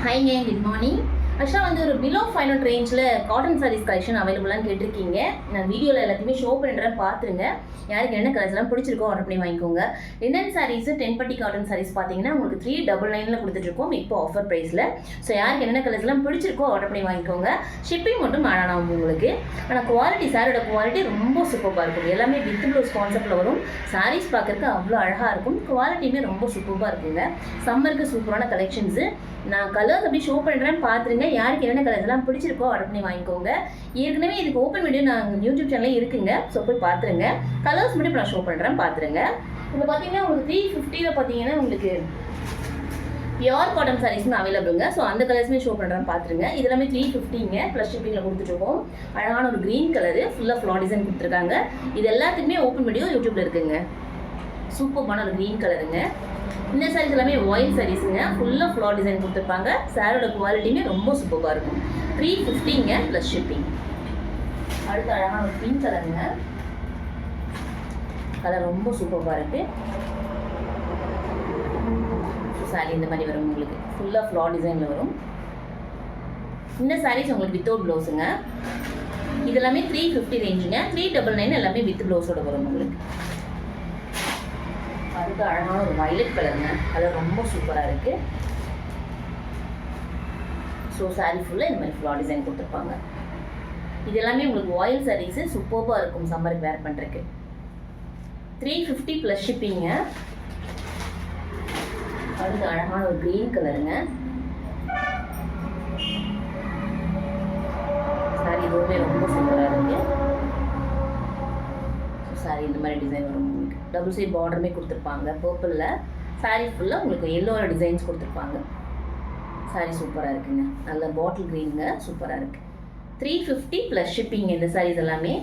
ஹைங்க, good morning. ஆக்சுவலாக வந்து ஒரு பிலோ 500 ரேஞ்சில் காட்டன் சாரீஸ் கலெக்ஷன் அவைலபிளான்னு கேட்டிருக்கீங்க. நான் வீடியோவில் எல்லாத்தையுமே ஷோ பண்ணுறேன், பார்த்துருங்க. யாருக்கு என்ன கலர்ஸ்லாம் பிடிச்சிருக்கோ ஆர்டர் பண்ணி வாங்கிக்கோங்க. லினன் சாரீஸ் 10 காட்டன் சாரீஸ் பார்த்தீங்கன்னா உங்களுக்கு 399 கொடுத்துட்ருக்கோம் இப்போ ஆஃபர் ப்ரைஸில். ஸோ யாருக்கு என்னென்ன கலர்ஸ்லாம் பிடிச்சிருக்கோ ஆர்டர் பண்ணி வாங்கிக்கோங்க. ஷிப்பிங் மட்டும் ஆனாலும் உங்களுக்கு. ஆனால் குவாலிட்டி, சாரோட குவாலிட்டி ரொம்ப சூப்பராக இருக்கும். எல்லாமே வித் ப்ளவுஸ் கான்செப்டில் வரும். சாரீஸ் பார்க்குறதுக்கு அவ்வளோ அழகாக இருக்கும். குவாலிட்டியுமே ரொம்ப சூப்பராக இருக்குங்க. சம்மருக்கு சூப்பரான கலெக்ஷன்ஸு. நான் கலர்ஸ் அப்படி ஷோ பண்ணுறேன்னு பார்த்துருங்க. யாருக்கு என்னென்ன கலர்ஸ் எல்லாம் பிடிச்சிருக்கோ ஆர்டர் பண்ணி வாங்கிக்கோங்க. ஏற்கனவே இதுக்கு ஓப்பன் வீடியோ நாங்கள் யூடியூப் சேனலே இருக்குங்க. ஸோ போய் பார்த்துருங்க. கலர்ஸ் மட்டும் இப்போ நான் ஷோ பண்ணுறேன், பார்த்துருங்க. இப்போ பார்த்தீங்கன்னா உங்களுக்கு 350 பார்த்தீங்கன்னா உங்களுக்கு பியூர் காட்டன் சாரீஸ்மே அவைலபிளுங்க. ஸோ அந்த கலர்ஸுமே ஷோ பண்ணுறேன், பார்த்துருங்க. இது எல்லாமே 350ங்க ப்ளஸ் ஷிப்பிங்கில் கொடுத்துட்ருக்கோம். அழகான ஒரு க்ரீன் கலரு ஃபுல்லாக ஃப்ளார் டிசைன் கொடுத்துருக்காங்க. இது எல்லாத்துக்குமே ஓப்பன் வீடியோ யூடியூப்பில் இருக்குங்க. சூப்பரான ஒரு க்ரீன் கலருங்க. இந்த சாரீஸ் எல்லாமே ஆயில் சாரீஸுங்க. ஃபுல்லாக ஃப்ளார் டிசைன் கொடுத்துருப்பாங்க. சாரோட குவாலிட்டியுமே ரொம்ப சூப்பராக இருக்கும். 350ங்க ப்ளஸ் ஷிப்பிங். அடுத்து அழகான ஒரு பிங்க் கலருங்க. கலர் ரொம்ப சூப்பராக இருக்குது. சாரீ இந்த மாதிரி வரும் உங்களுக்கு. ஃபுல்லாக ஃப்ளார் டிசைனில் வரும். இந்த சாரீஸ் உங்களுக்கு வித்தவுட் ப்ளவுஸுங்க. இது எல்லாமே 350 ரேஞ்சுங்க. 399 எல்லாமே வித் ப்ளவுஸோட வரும் உங்களுக்கு. அதுக்கு அழகான ஒரு வயலட் கலருங்க. கலர் ரொம்ப சூப்பராக இருக்குது. ஸோ சாரீ ஃபுல்லாக இந்த மாதிரி ஃப்ளார் டிசைன் கொடுத்துருப்பாங்க. இது எல்லாமே உங்களுக்கு ஆயில் சாரீஸு சூப்பராக இருக்கும் சம்மருக்கு வேர் பண்ணுறதுக்கு. 350 ப்ளஸ் ஷிப்பிங்க. அடுத்து அழகான ஒரு க்ரீன் கலருங்க. சாரீ இதுவுமே ரொம்ப சூப்பராக இருக்குது. சாரீ இந்த மாதிரி டிசைன் வரும் உங்களுக்கு. டபுள் சைட் பார்டருமே கொடுத்துருப்பாங்க பர்பிளில். சாரீ ஃபுல்லாக உங்களுக்கு எல்லோட டிசைன்ஸ் கொடுத்துருப்பாங்க. சாரீ சூப்பராக இருக்குங்க. நல்ல பாட்டில் க்ரீனுங்க, சூப்பராக இருக்குது. 350 ப்ளஸ் ஷிப்பிங் இந்த சாரீஸ் எல்லாமே.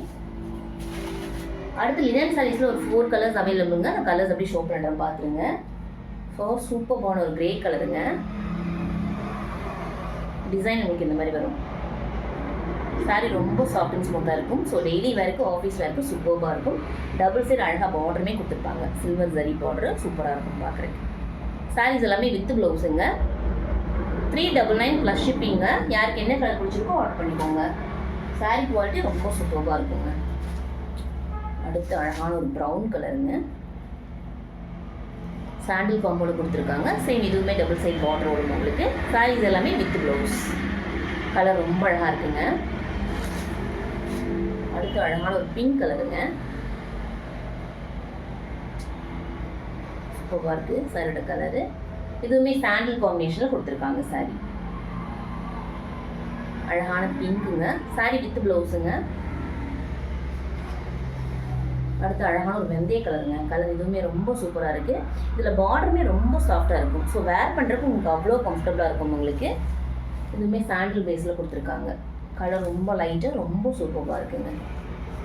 அடுத்து லினன் சாரீஸில் ஒரு 4 கலர்ஸ் அவைலபிளுங்க. அந்த கலர்ஸ் அப்படி ஷோ பண்ணுறேன், பார்த்துருங்க. ஸோ சூப்பரான ஒரு கிரே கலருங்க. டிசைன் உங்களுக்கு இந்த மாதிரி வரும். சாரீ ரொம்ப சாஃப்ட் அண்ட் ஸ்மூத்தாக இருக்கும். ஸோ டெய்லி வேருக்கு, ஆஃபீஸ் வேருக்கு சூப்பராக இருக்கும். டபுள் சைடு அழகாக பார்டருமே கொடுத்துருப்பாங்க. சில்வர் ஜரி பார்டரு சூப்பராக இருக்கும் பார்க்குறதுக்கு. சாரீஸ் எல்லாமே வித் ப்ளவுஸுங்க. 399 ப்ளஸ் ஷிப்பிங்க. யாருக்கு என்ன கலர் பிடிச்சிருக்கோ ஆர்டர் பண்ணிக்கோங்க. சாரீ குவாலிட்டி ரொம்ப சூப்பராக இருக்குங்க. அடுத்து அழகான ஒரு ப்ரௌன் கலருங்க. சாண்டில் காம்போடு கொடுத்துருக்காங்க. சேம் இதுவுமே டபுள் சைட் பார்டர் வரும் உங்களுக்கு. சாரீஸ் எல்லாமே வித் ப்ளவுஸ். கலர் ரொம்ப அழகாக இருக்குங்க. அடுத்து அழகான ஒரு பிங்க் கலருங்க. சூப்பராக இருக்குது சாரோட கலரு. இதுவுமே சாண்டில் காம்பினேஷனில் கொடுத்துருக்காங்க சாரீ. அழகான பிங்க்குங்க. சாரீ வித் ப்ளவுஸுங்க. அடுத்து அழகான ஒரு வெந்தய கலருங்க. கலர் இதுவுமே ரொம்ப சூப்பராக இருக்குது. இதில் பார்டருமே ரொம்ப சாஃப்டாக இருக்கும். ஸோ வேர் பண்ணுறதுக்கு உங்களுக்கு அவ்வளோ கம்ஃபர்டபுளாக இருக்கும் உங்களுக்கு. இதுவுமே சாண்டில் பேஸில் கொடுத்துருக்காங்க. கலர் ரொம்ப லைட்டாக ரொம்ப சூப்பராக இருக்குங்க.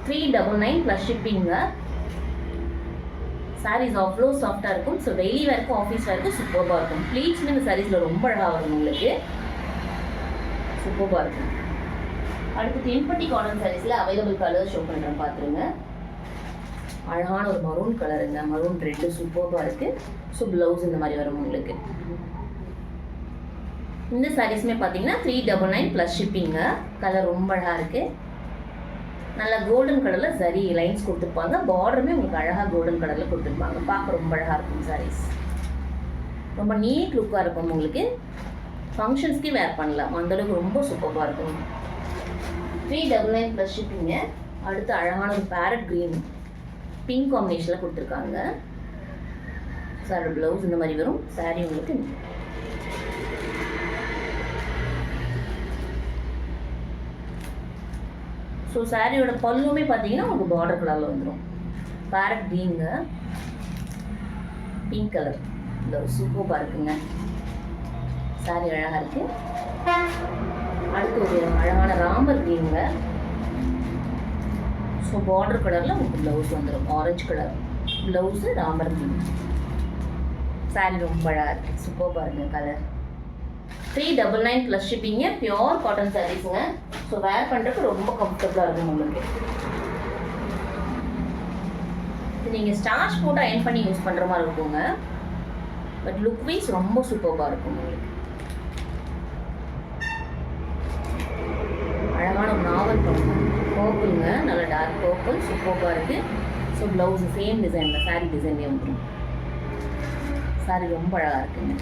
399 ப்ளஸ் ஷிப்பிங்க. சாரீஸ் அவ்வளோ சாஃப்டாக இருக்கும். ஸோ டெய்லி வேருக்கு, ஆஃபீஸ் வேருக்கு சூப்பராக இருக்கும். ப்ளீட்ஸுமே இந்த சாரீஸில் ரொம்ப அழகாக வரும் உங்களுக்கு. சூப்பராக இருக்கும். அடுத்து 10 காட்டன் சாரீஸில் அவைலபிள் கலர் ஷோ பண்ணுறேன், பார்த்துருங்க. அழகான ஒரு மரூன் கலருங்க. மரூன் ரெட்டு சூப்பராக இருக்குது. ஸோ ப்ளவுஸ் இந்த மாதிரி வரும் உங்களுக்கு. இந்த சாரீஸுமே பார்த்தீங்கன்னா 399 ப்ளஸ் ஷிப்பிங்க. கலர் ரொம்ப அழகாக இருக்குது. நல்லா கோல்டன் கலரில் சரி லைன்ஸ் கொடுத்துருப்பாங்க. பார்டருமே உங்களுக்கு அழகாக கோல்டன் கலரில் கொடுத்துருப்பாங்க. பார்க்க ரொம்ப அழகாக இருக்கும் சாரீஸ். ரொம்ப நீட் லுக்காக இருக்கும் உங்களுக்கு. ஃபங்க்ஷன்ஸ்க்கு வேர் பண்ணலாம், அந்தளவுக்கு ரொம்ப சூப்பராக இருக்கும். 399 ப்ளஸ் ஷிப்பிங்க. அடுத்து அழகான ஒரு பேரட் க்ரீன் பிங்க் காம்பினேஷனில் கொடுத்துருக்காங்க. சார் ப்ளவுஸ் இந்த மாதிரி வரும். சாரீ உங்களுக்கு ஸோ சாரியோட பல்லுமே பார்த்தீங்கன்னா உங்களுக்கு பார்டர் கலரில் வந்துடும். பேரட் க்ரீனுங்க, பிங்க் கலர். இந்த சூப்பராக இருக்குங்க. சாரி அழகாக இருக்குது. அடுத்து ஒரு அழகான ராமர் க்ரீனுங்க. ஸோ பார்டர் கலரில் உங்களுக்கு ப்ளவுஸ் வந்துடும். ஆரஞ்சு கலர் ப்ளவுஸு, ராமர் க்ரீன். சாரி ரொம்ப அழகாக இருக்குது. சூப்பராக இருக்குது கலர். 399 ப்ளஸ் ஷிப்பிங்க. பியோர் காட்டன் சாரீஸுங்க. ஸோ வேர் பண்ணுறதுக்கு ரொம்ப கம்ஃபர்டபுளாக இருக்கும் உங்களுக்கு. இது நீங்கள் ஸ்டார்ச் போட்டு அயன் பண்ணி யூஸ் பண்ணுற மாதிரி இருக்குங்க. பட் லுக் வைஸ் ரொம்ப சூப்பராக இருக்கும் உங்களுக்கு. நாவல் பர்பிளுங்க, நல்ல டார்க் பர்பிள் சூப்பராக இருக்குது. ஸோ ப்ளவுஸ் சேம் டிசைனில் சாரீ டிசைன்லேயே வந்துடும். சாரீ ரொம்ப அழகாக இருக்குங்க.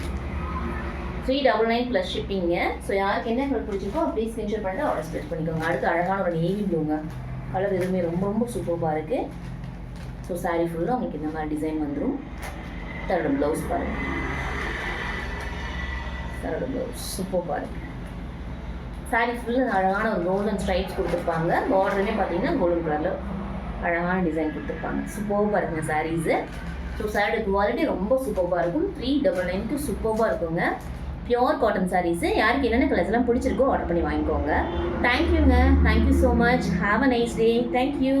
399 ப்ளஸ் ஷிப்பிங்க. ஸோ யாருக்கு என்ன கலர் பிடிச்சிருக்கோ அப்படியே ஸ்க்ரீன்ஷாட் பண்ணிட்டு ஆர்டர் ஸ்ப்ரெட் பண்ணிக்கோங்க. அடுத்து அழகான ஒரு நேவி ப்ளூங்க, கலர் எதுவுமே ரொம்ப ரொம்ப சூப்பராக இருக்குது. ஸோ சாரீ ஃபுல்லாக உங்களுக்கு இந்த மாதிரி டிசைன் வந்துடும். தரோட ப்ளவுஸ் பாருங்கள், தரோட ப்ளவுஸ் சூப்பராக இருக்குது. சாரீ ஃபுல்லாக அழகான ஒரு கோல்டன் ஸ்ட்ரைப்ஸ் கொடுத்துருப்பாங்க. பார்டருமே பார்த்தீங்கன்னா கோல்டன் கலரில் அழகான டிசைன் கொடுத்துருப்பாங்க. சூப்பராக இருக்குங்க சாரீஸு. ஸோ சாரியோட குவாலிட்டி ரொம்ப சூப்பராக இருக்கும். 399க்கு சூப்பராக இருக்குங்க. Pure cotton saris. யாருக்கு என்னென்ன கலர்ஸ்லாம் பிடிச்சிருக்கோ ஆர்டர் பண்ணி வாங்கிக்கோங்க. தேங்க்யூங்க, thank you so much. Have a nice day. Thank you.